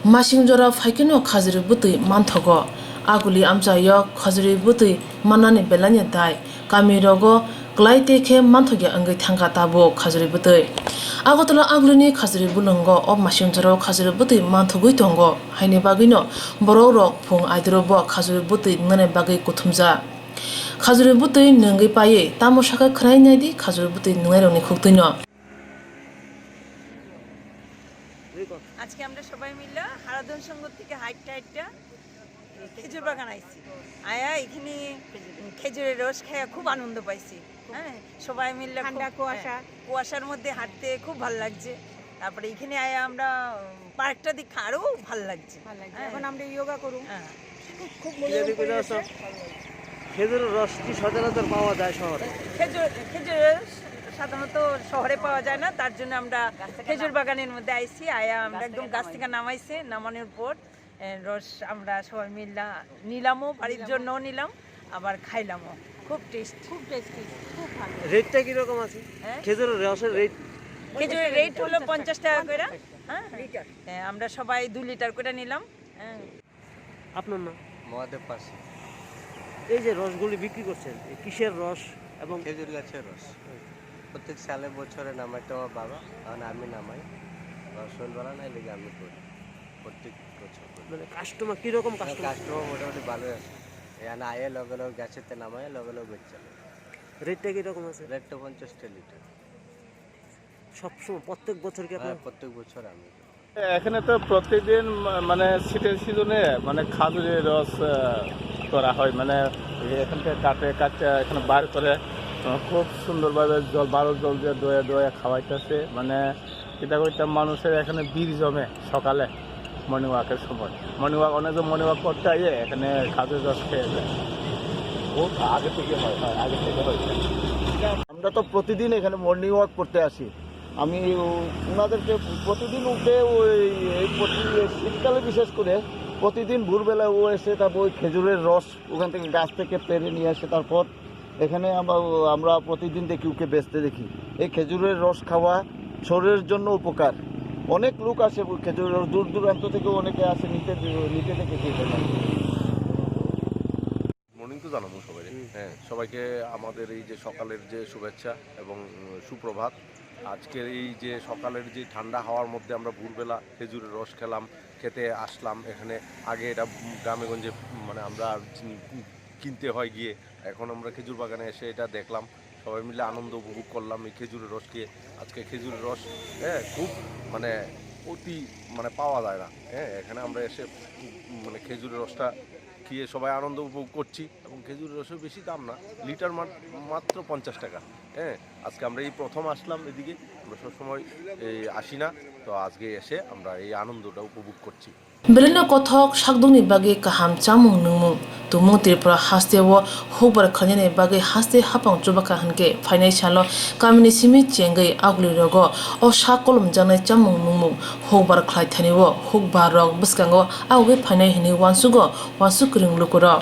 Masingjora faikino khazri butui manthogo aguli amchayo khazri butui manani belanya dai kamirogo glaite khe manthoge angai thanga tabo khazri butui agotolo agluni khazri bulungo ob masingjora khazri butui manthogui tongo haini bagino bororo phung aidrobo khazri butui ngane bagai kuthumja khazri butui nungai paye tamo shaka khrai naidi khazri butui nungaironi khuktuino আজকে আমরা সবাই মিলে হারাধন সংঘ থেকে হাইটটা হাইটটা খেজুর বাগান আইছি আয়া এখানে খেজুরের রস খেয়ে খুব আনন্দ পাইছি হ্যাঁ সবাই মিলে ঠান্ডা কুয়াশার মধ্যে হাঁটতে খুব ভালো লাগছে তারপরে এখানে আয়া আমরা পার্কটা দেখে আরও ভালো লাগছে এখন আমরা যোগা করুন খুব খেজুরের রস কি সচরাচর পাওয়া যায় শহরে? খেজুরের সাধারণত শহরে পাওয়া যায় না, তার জন্য আমরা খেজুর বাগানের মধ্যে আইছি আয়া আমরা একদম গাছ থেকে নামাইছে নামানোর পর রস আমরা সবাই নিলামও, বাড়ির জন্যও নিলাম আবার খাইলামও। খুব টেস্টি খুব ভালো। রেটটা কিরকম আছে? খেজুরের রসের রেট? খেজুরের রেট হলো 50 টাকা করে, হ্যাঁ আমরা সবাই 2 লিটার করে নিলাম। আপনার নাম? মহাদেব পাশে। এই যে রসগুলি বিক্রি করছেন কিসের রস? এবং খেজুর গাছের রস প্রত্যেক সালে বছরে নামাইতো আমার বাবা, কারণ আমি নামাই রসগোল্লা নাই লেগে আমি করি প্রত্যেক বছর। মানে কাস্টমার কীরকম? কাস্টমার মোটামুটি ভালোই আছে, এখানে আয়ে লগে লগে গাছেতে নামায় লগে লগে বেচে। রেটটা কীরকম আছে? রেটটা 50 লিটার সবসময় প্রত্যেক বছর কি? প্রত্যেক বছর আমি এখানে তো প্রতিদিন মানে শীতের সিজনে মানে খাজুরের রস করা হয়, মানে এখান থেকে কাটে এখানে বার করে খুব সুন্দরভাবে বারো জল দিয়ে দয়ে দয়ে খাওয়াইতেছে। মানে এটা করতে মানুষের এখানে ভিড় জমে সকালে মর্নিং ওয়াকের সময়। মর্নিং ওয়াক অনেকে মর্নিং ওয়াক করতে আইয়ে এখানে খাজুরের রস খেয়ে যায়। বহুত আগে থেকে হয়, আগে থেকে হয়। আমরা তো প্রতিদিন এখানে মর্নিং ওয়াক করতে আসি। আমি ওনাদেরকে প্রতিদিন উঠে এই শীতকালে বিশেষ করে প্রতিদিন ভোরবেলায় ও এসে তারপর ওই খেজুরের রস ওখান থেকে গাছ থেকে পেরে নিয়ে আসে, তারপর এখানে আমরা প্রতিদিন দেখি ওকে বেচতে দেখি। এই খেজুরের রস খাওয়া শরীরের জন্য উপকার। অনেক লোক আসে খেজুরের রস, দূর দূরান্ত থেকে অনেকে আসে নিতে দেখেছি এখানে। মর্নিং তো জানাবো সবাই, হ্যাঁ সবাইকে আমাদের এই যে সকালের যে শুভেচ্ছা এবং সুপ্রভাত। আজকের এই যে সকালের যে ঠান্ডা হাওয়ার মধ্যে আমরা ভোরবেলা খেজুরের রস খেতে আসলাম এখানে। আগে এটা গ্রামেগঞ্জে মানে আমরা কিনতে হয় গিয়ে, এখন আমরা খেজুর বাগানে এসে এটা দেখলাম, সবাই মিলে আনন্দ উপভোগ করলাম এই খেজুরের রস খেয়ে। আজকে খেজুরের রস খুব মানে অতি মানে পাওয়া যায় না, এখানে আমরা এসে মানে খেজুরের রসটা খেয়ে সবাই আনন্দ উপভোগ করছি। এবং খেজুরের রসের বেশি দাম না, লিটার মাত্র 50 টাকা। আজকে আমরা এই প্রথম আসলাম এদিকে, আমরা সবসময় আসি না, তো আজকে এসে আমরা এই আনন্দটা উপভোগ করছি। Belena kothok shakdungni bagi kaham chamung nungmung tumung tripura hastewo hobar khanyane bagi haste hapang chubaka hanke financial kamini simi chengai agli rogo o shakolum janai chamung nungmung hobar khlai thaniwo hokbar rok buskango auge finai hini wansugo wansukring lukuro